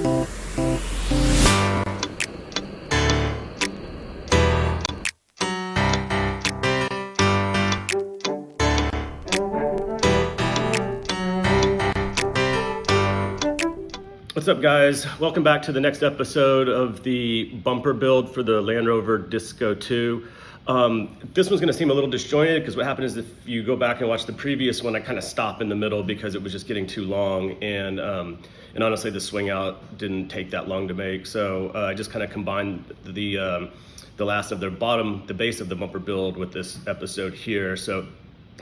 What's up, guys? Welcome back to the next episode of the bumper build for the Land Rover Disco 2. This one's going to seem a little disjointed because what happened is if you go back and watch the previous one, I kind of stopped in the middle because it was just getting too long, and honestly the swing out didn't take that long to make. So I just kind of combined the last of the base of the bumper build with this episode here. So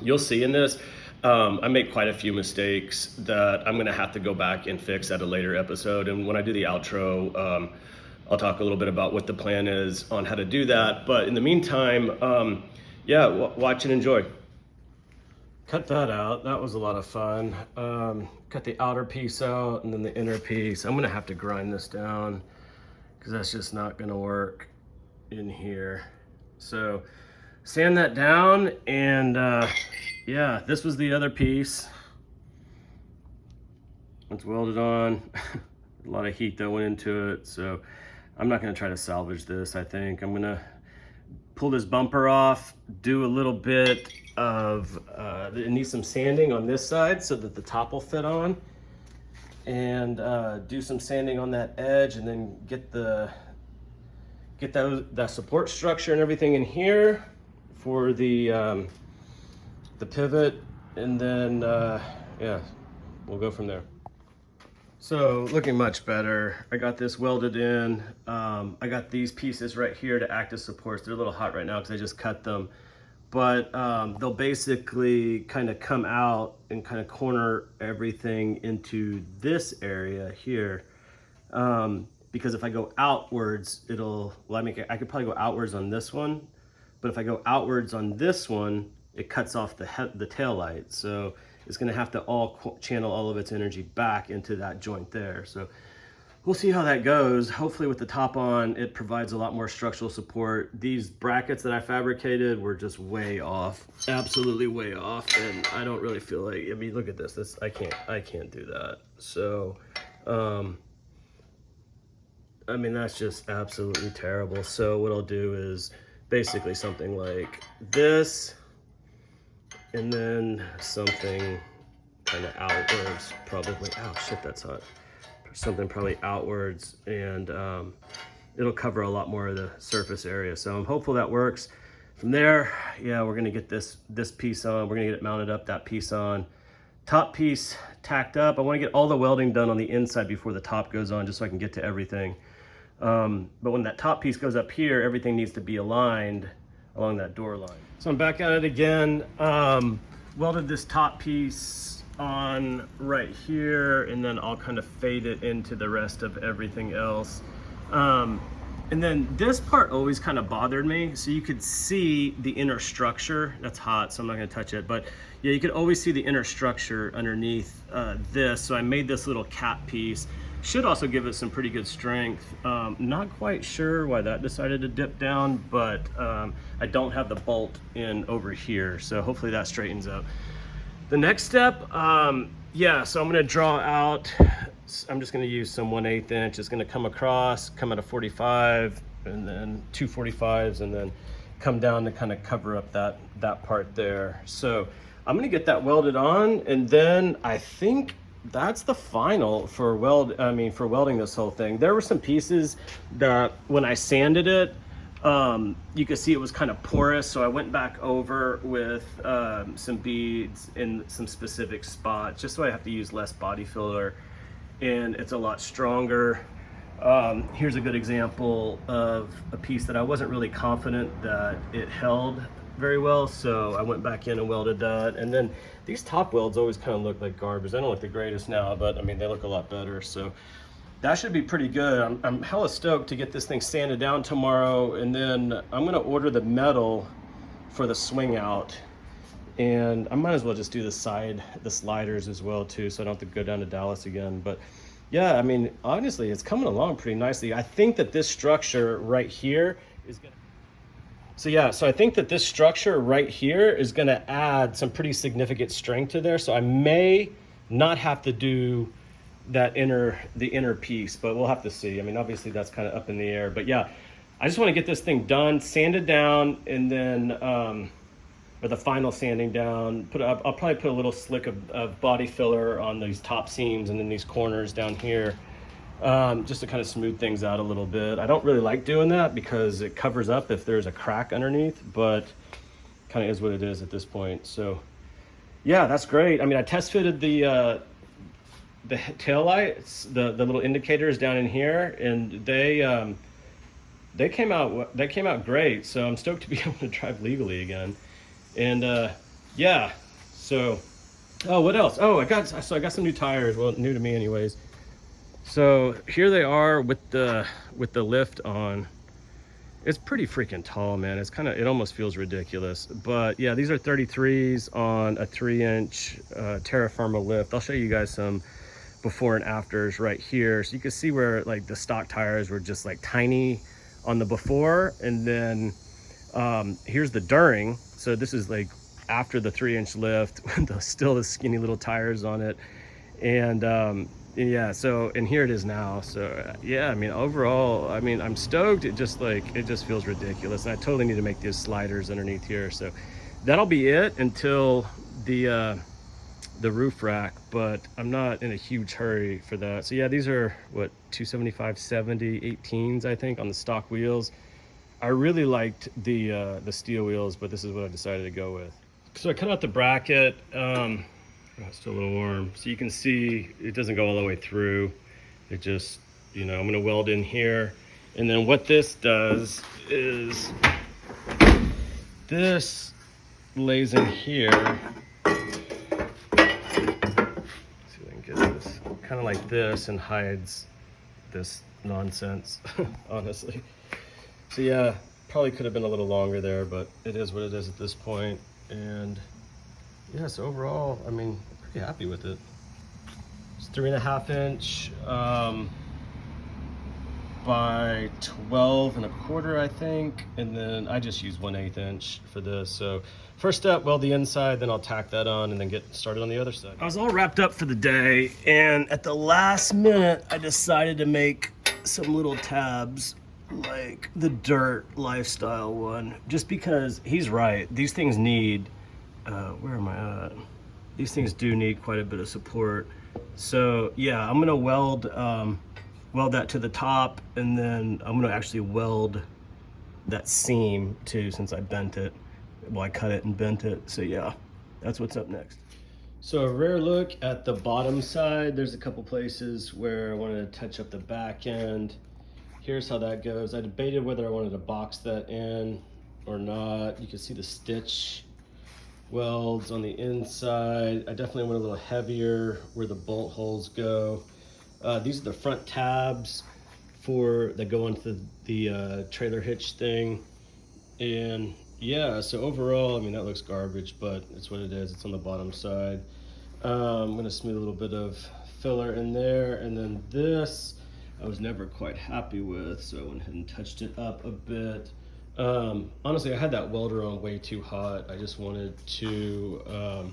you'll see in this, I make quite a few mistakes that I'm going to have to go back and fix at a later episode. And when I do the outro, I'll talk a little bit about what the plan is on how to do that. But in the meantime, watch and enjoy. Cut that out. That was a lot of fun. Cut the outer piece out and then the inner piece. I'm going to have to grind this down because that's just not going to work in here. So sand that down, and yeah, this was the other piece. It's welded on. A lot of heat that went into it, so I'm not going to try to salvage this. I think I'm going to pull this bumper off, do a little bit of it needs some sanding on this side so that the top will fit on, and do some sanding on that edge, and then get that support structure and everything in here for the pivot, and then yeah, we'll go from there. So looking much better. I got this welded in. I got these pieces right here to act as supports. They're a little hot right now because I just cut them, but they'll basically kind of come out and kind of corner everything into this area here, because if I go outwards, I could probably go outwards on this one, but if I go outwards on this one, it cuts off the tail light. So it's going to have to channel all of its energy back into that joint there. So we'll see how that goes. Hopefully with the top on, it provides a lot more structural support. These brackets that I fabricated were just way off, absolutely way off. And I don't really feel like, I mean, look at this, I can't do that. So, I mean, that's just absolutely terrible. So what I'll do is basically something like this, and then something kind of outwards, probably. Oh shit, that's hot. Something probably outwards, and it'll cover a lot more of the surface area. So I'm hopeful that works. From there, yeah, we're gonna get this piece on. We're gonna get it mounted up, that piece on. Top piece tacked up. I wanna get all the welding done on the inside before the top goes on, just so I can get to everything. But when that top piece goes up here, everything needs to be aligned along that door line. So I'm back at it again. Welded this top piece on right here, and then I'll kind of fade it into the rest of everything else. And then this part always kind of bothered me. So you could see the inner structure. That's hot, so I'm not gonna touch it. But yeah, you could always see the inner structure underneath this. So I made this little cap piece. Should also give it some pretty good strength. Not quite sure why that decided to dip down, but I don't have the bolt in over here, so hopefully that straightens out. The next step, yeah, so I'm gonna draw out, I'm just gonna use some 1/8 inch. It's gonna come across, come at a 45, and then 2 45s, and then come down to kind of cover up that part there. So I'm gonna get that welded on, and then I think that's the final for welding this whole thing. There were some pieces that when I sanded it, you could see it was kind of porous, so I went back over with some beads in some specific spots, just so I have to use less body filler, and it's a lot stronger. Here's a good example of a piece that I wasn't really confident that it held very well, so I went back in and welded that. And then these top welds always kind of look like garbage. They don't look the greatest now, but I mean, they look a lot better. So that should be pretty good. I'm hella stoked to get this thing sanded down tomorrow, and then I'm gonna order the metal for the swing out, and I might as well just do the sliders as well too, so I don't have to go down to Dallas again. But yeah, I mean, honestly, it's coming along pretty nicely. I think that this structure right here is gonna So I think that this structure right here is going to add some pretty significant strength to there. So I may not have to do the inner piece, but we'll have to see. I mean, obviously that's kind of up in the air, but yeah, I just want to get this thing done, sanded down, and then or the final sanding down. I'll probably put a little slick of body filler on these top seams and then these corners down here, just to kind of smooth things out a little bit. I don't really like doing that because it covers up if there's a crack underneath, but kind of is what it is at this point. So yeah, that's great. I mean, I test fitted the tail lights, the little indicators down in here, and they came out great. So I'm stoked to be able to drive legally again. And yeah, so what else? I got some new tires. Well, new to me anyways. So here they are with the lift on. It's pretty freaking tall, man. It almost feels ridiculous. But yeah, these are 33s on a 3-inch terra firma lift. I'll show you guys some before and afters right here, so you can see where like the stock tires were just like tiny on the before, and then here's the during. So this is like after the 3-inch lift with still the skinny little tires on it. And yeah, so, and here it is now. So yeah, I mean, overall, I mean, I'm stoked. It just feels ridiculous. And I totally need to make these sliders underneath here. So that'll be it until the roof rack, but I'm not in a huge hurry for that. So yeah, these are what, 275/70 18s, I think, on the stock wheels. I really liked the steel wheels, but this is what I decided to go with. So I cut out the bracket. It's still a little warm, so you can see it doesn't go all the way through. It just, I'm gonna weld in here, and then what this does is this lays in here. Let's see if I can get this kind of like this and hides this nonsense. Honestly, so yeah, probably could have been a little longer there, but it is what it is at this point. And yeah, so overall, I mean, pretty happy with it. It's 3.5 inch by 12.25, I think. And then I just use 1/8 inch for this. So first step, weld the inside, then I'll tack that on and then get started on the other side. I was all wrapped up for the day, and at the last minute, I decided to make some little tabs like the dirt lifestyle one, just because he's right. These things need, where am I at? These things do need quite a bit of support. So yeah, I'm gonna weld that to the top, and then I'm gonna actually weld that seam too, since I bent it. Well, I cut it and bent it. So yeah, that's what's up next. So a rare look at the bottom side. There's a couple places where I wanted to touch up the back end. Here's how that goes. I debated whether I wanted to box that in or not. You can see the stitch welds on the inside. I definitely went a little heavier where the bolt holes go. These are the front tabs that go onto the trailer hitch thing. And yeah, so overall, I mean, that looks garbage, but it's what it is. It's on the bottom side. I'm gonna smooth a little bit of filler in there, and then this I was never quite happy with, so I went ahead and touched it up a bit. Honestly, I had that welder on way too hot. I just wanted to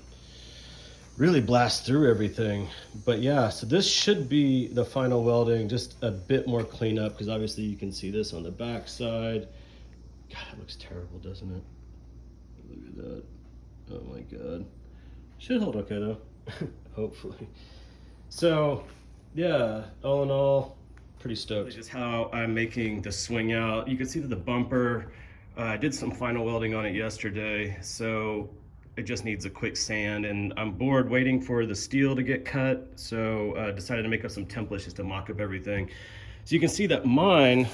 really blast through everything. But yeah, so this should be the final welding, just a bit more cleanup, because obviously you can see this on the back side. God, that looks terrible, doesn't it? Look at that. Oh my God. Should hold okay though, hopefully. So yeah, all in all, pretty stoked. This is how I'm making the swing out. You can see that the bumper, I did some final welding on it yesterday, so it just needs a quick sand, and I'm bored waiting for the steel to get cut, so decided to make up some templates just to mock up everything. So you can see that mine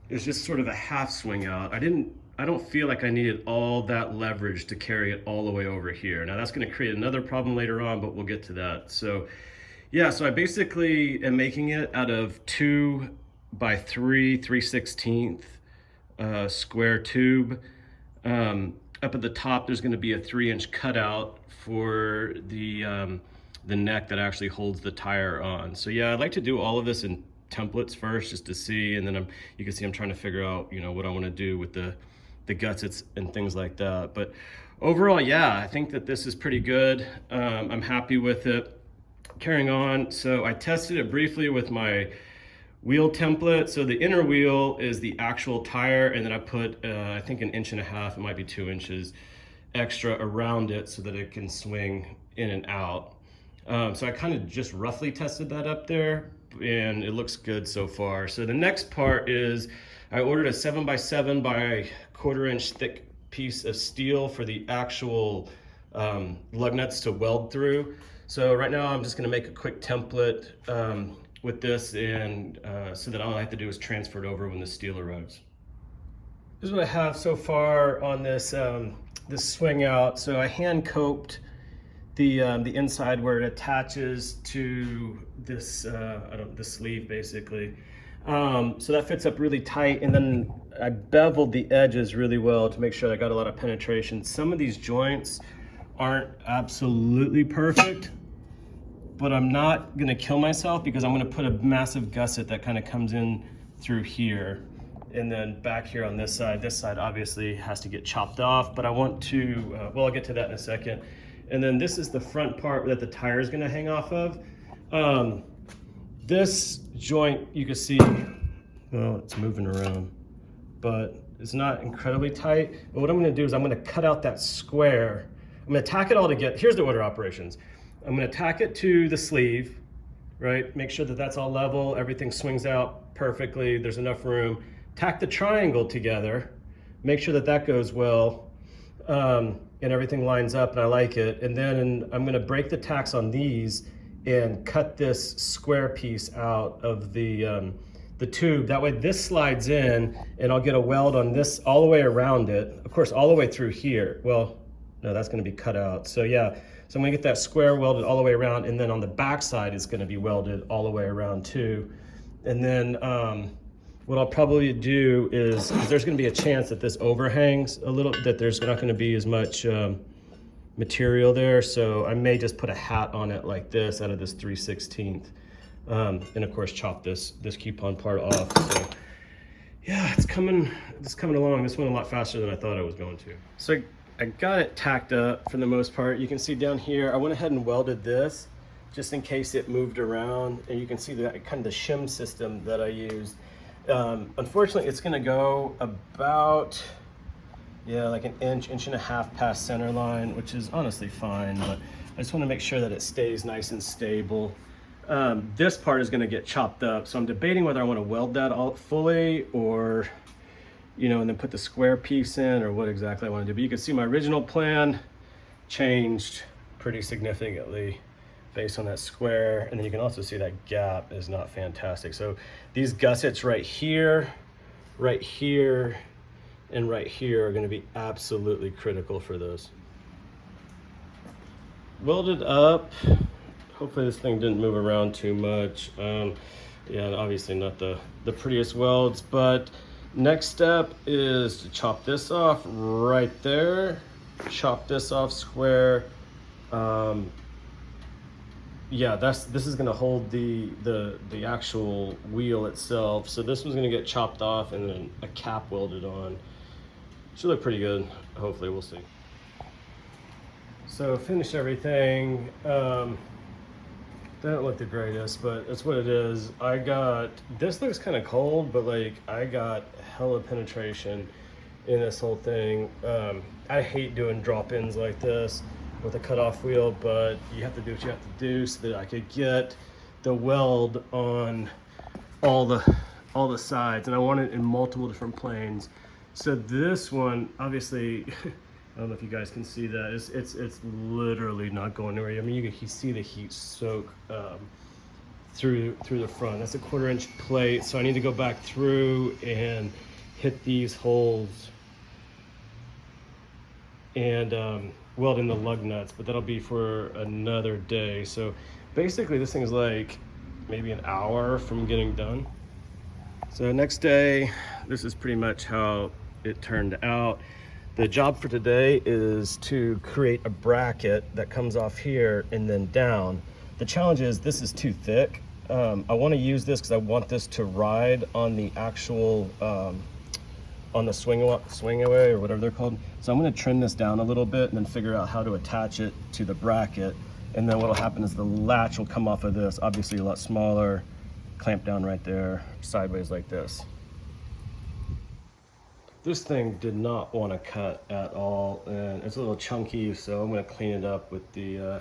is just sort of a half swing out. I don't feel like I needed all that leverage to carry it all the way over here. Now that's gonna create another problem later on, but we'll get to that. So yeah, so I basically am making it out of 2 by 3/16 square tube. Up at the top, there's gonna be a 3-inch cutout for the neck that actually holds the tire on. So yeah, I'd like to do all of this in templates first, just to see, and then you can see I'm trying to figure out, what I wanna do with the gutsits and things like that. But overall, yeah, I think that this is pretty good. I'm happy with it. carrying on, so I tested it briefly with my wheel template. So the inner wheel is the actual tire, and then I put I think 1.5 inches, it might be 2 inches extra around it so that it can swing in and out. So I kind of just roughly tested that up there, and it looks good so far. So the next part is I ordered a 7x7 by 1/4 inch thick piece of steel for the actual lug nuts to weld through. So right now I'm just going to make a quick template with this, and so that all I have to do is transfer it over when the steel arrives. This is what I have so far on this this swing out. So I hand coped the inside where it attaches to this the sleeve basically. So that fits up really tight, and then I beveled the edges really well to make sure I got a lot of penetration. Some of these joints aren't absolutely perfect, but I'm not gonna kill myself because I'm gonna put a massive gusset that kind of comes in through here, and then back here on this side. This side obviously has to get chopped off, but I want to, well, I'll get to that in a second. And then this is the front part that the tire is gonna hang off of. This joint, you can see, well, it's moving around, but it's not incredibly tight. But what I'm gonna do is I'm gonna cut out that square. I'm gonna tack it all together. Here's the order operations. I'm gonna tack it to the sleeve, right? Make sure that that's all level, everything swings out perfectly, there's enough room. Tack the triangle together, make sure that that goes well, and everything lines up and I like it. And then I'm gonna break the tacks on these and cut this square piece out of the tube. That way this slides in, and I'll get a weld on this all the way around it. Of course, all the way through here. Well, no, that's gonna be cut out. So yeah, so I'm gonna get that square welded all the way around, and then on the back side is gonna be welded all the way around too. And then what I'll probably do is, there's gonna be a chance that this overhangs a little, that there's not gonna be as much material there. So I may just put a hat on it like this out of this 3/16. And of course chop this coupon part off. So yeah, it's coming along. This went a lot faster than I thought I was going to. So I got it tacked up for the most part. You can see down here, I went ahead and welded this just in case it moved around, and you can see the kind of the shim system that I used. Unfortunately, it's gonna go about, yeah, like 1.5 inches past center line, which is honestly fine, but I just wanna make sure that it stays nice and stable. This part is gonna get chopped up, so I'm debating whether I wanna weld that all fully, or, you know, and then put the square piece in, or what exactly I wanna do. But you can see my original plan changed pretty significantly based on that square. And then you can also see that gap is not fantastic. So these gussets right here, and right here are gonna be absolutely critical for this. Welded up. Hopefully this thing didn't move around too much. Yeah, obviously not the prettiest welds, but next step is to chop this off right there. Chop this off square. Yeah, this is gonna hold the actual wheel itself. So this one's gonna get chopped off and then a cap welded on. Should look pretty good. Hopefully, we'll see. So finished everything. Didn't look the greatest, but that's what it is. This looks kind of cold, but like I got hella penetration in this whole thing. I hate doing drop-ins like this with a cutoff wheel, but you have to do what you have to do so that I could get the weld on all the sides, and I want it in multiple different planes. So this one, obviously, I don't know if you guys can see that. It's literally not going anywhere. I mean, you can see the heat soak through the front. That's a 1/4 inch plate, so I need to go back through and hit these holes and weld in the lug nuts, but that'll be for another day. So basically this thing is like maybe an hour from getting done. So next day, this is pretty much how it turned out. The job for today is to create a bracket that comes off here and then down. The challenge is this is too thick. I want to use this because I want this to ride on the actual on the swing away or whatever they're called. So I'm going to trim this down a little bit and then figure out how to attach it to the bracket. And then what'll happen is the latch will come off of this, obviously a lot smaller, clamp down right there, sideways like this. This thing did not want to cut at all, and it's a little chunky, so I'm going to clean it up with the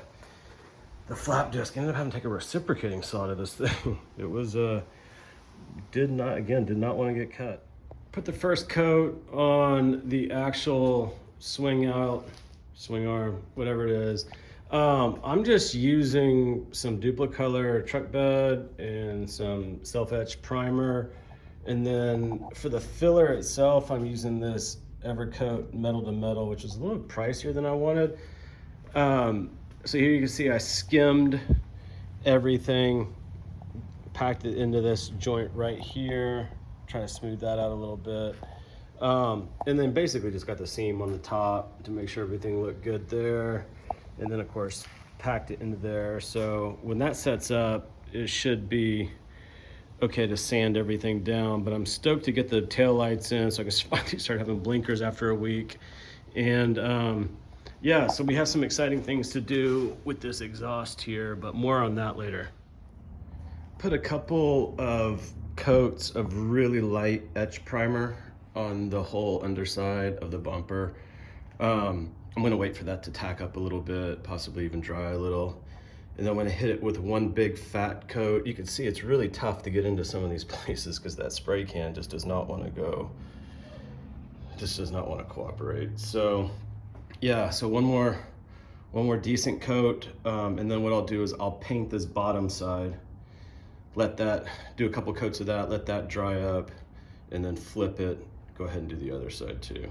flap disc. I ended up having to take a reciprocating saw to this thing. It was did not want to get cut. Put the first coat on the actual swing arm, whatever it is. I'm just using some Duplicolor truck bed and some self-etch primer. And then for the filler itself, I'm using this Evercoat metal to metal, which is a little pricier than I wanted. So here you can see I skimmed everything, packed it into this joint right here, trying to smooth that out a little bit. And then basically just got the seam on the top to make sure everything looked good there. And then of course, packed it into there. So when that sets up, it should be okay to sand everything down, but I'm stoked to get the tail lights in so I can finally start having blinkers after a week. And yeah, so we have some exciting things to do with this exhaust here, but more on that later. Put a couple of coats of really light etch primer on the whole underside of the bumper. I'm gonna wait for that to tack up a little bit, possibly even dry a little. And then I'm gonna hit it with one big fat coat. You can see it's really tough to get into some of these places because that spray can just does not want to go, just does not want to cooperate. So yeah, so one more decent coat. And then what I'll do is I'll paint this bottom side, let that, do a couple coats of that, let that dry up, and then flip it, go ahead and do the other side too.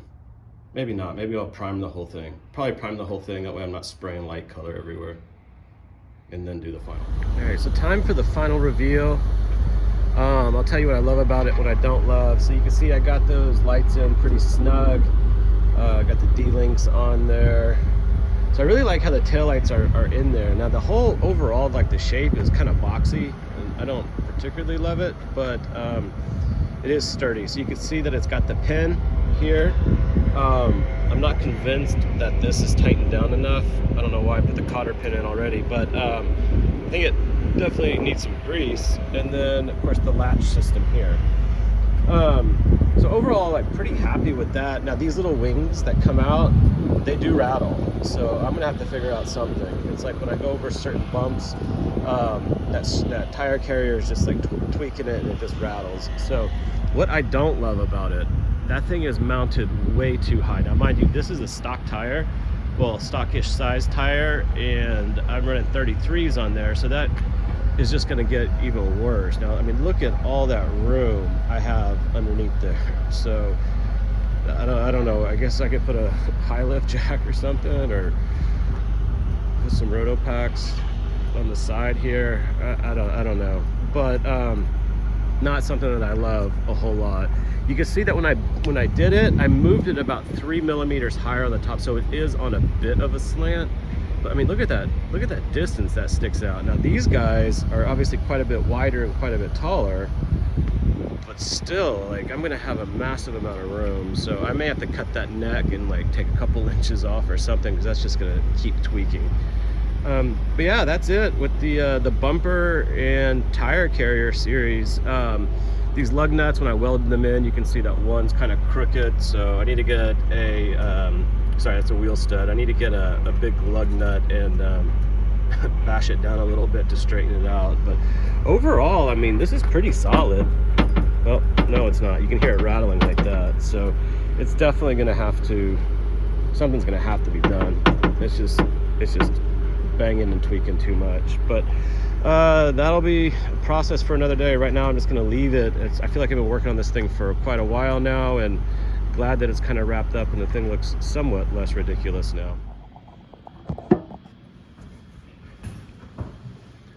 Maybe not, maybe I'll prime the whole thing. Probably prime the whole thing, that way I'm not spraying light color everywhere. And then do the final. All right, so time for the final reveal. I'll tell you what I love about it, what I don't love. So you can see I got those lights in pretty snug. Got the D-links on there. So I really like how the taillights are in there. Now the whole overall, like the shape is kind of boxy, and I don't particularly love it, but it is sturdy. So you can see that it's got the pin here. I'm not convinced that this is tightened down enough. I don't know why I put the cotter pin in already, but I think it definitely needs some grease. And then of course the latch system here. So overall, I'm pretty happy with that. Now these little wings that come out, they do rattle. So I'm gonna have to figure out something. It's like when I go over certain bumps, that tire carrier is just like tweaking it and it just rattles. So what I don't love about it, that thing is mounted way too high. Now mind you, this is a stock tire, well, stockish size tire, and I'm running 33s on there, so that is just gonna get even worse. Now, I mean, look at all that room I have underneath there. So I don't know, I guess I could put a high lift jack or something, or put some roto packs on the side here. I don't know, but not something that I love a whole lot. You can see that when I did it, I moved it about 3 millimeters higher on the top, so it is on a bit of a slant. But I mean, look at that distance that sticks out. Now these guys are obviously quite a bit wider and quite a bit taller, but still, like, I'm gonna have a massive amount of room, so I may have to cut that neck and like take a couple inches off or something, because that's just gonna keep tweaking. But yeah, that's it with the bumper and tire carrier series. These lug nuts, when I welded them in, you can see that one's kind of crooked, so I need to get a sorry, that's a wheel stud. I need to get a big lug nut and bash it down a little bit to straighten it out. But overall, I mean, this is pretty solid. Well, no, it's not. You can hear it rattling like that, so it's definitely gonna have to, something's gonna have to be done. It's just banging and tweaking too much. But that'll be a process for another day. Right now I'm just gonna leave it. I feel like I've been working on this thing for quite a while now, and glad that it's kind of wrapped up and the thing looks somewhat less ridiculous now.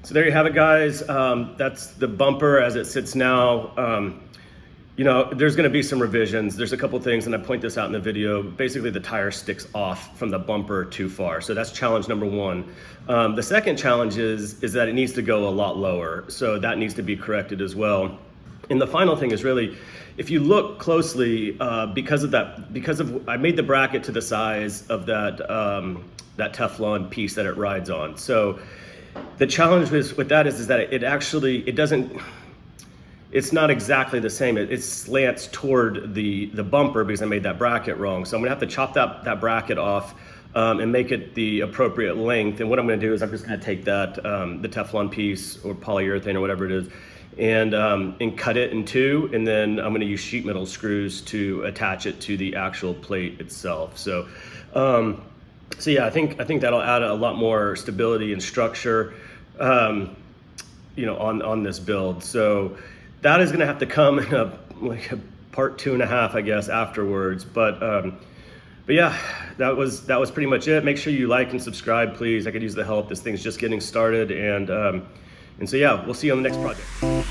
So there you have it, guys. That's the bumper as it sits now. You know, there's gonna be some revisions. There's a couple things, and I point this out in the video. Basically, the tire sticks off from the bumper too far. So that's challenge number one. The second challenge is that it needs to go a lot lower. So that needs to be corrected as well. And the final thing is really, if you look closely, because of I made the bracket to the size of that Teflon piece that it rides on. So the challenge with that is that it's not exactly the same. It slants toward the bumper because I made that bracket wrong. So I'm gonna have to chop that bracket off and make it the appropriate length. And what I'm gonna do is I'm just gonna take that, the Teflon piece or polyurethane or whatever it is, and cut it in two, and then I'm gonna use sheet metal screws to attach it to the actual plate itself. So yeah, I think that'll add a lot more stability and structure, you know, on this build. So that is gonna have to come in a part 2.5, I guess, afterwards. But yeah, that was pretty much it. Make sure you like and subscribe, please. I could use the help. This thing's just getting started, and so yeah, we'll see you on the next project.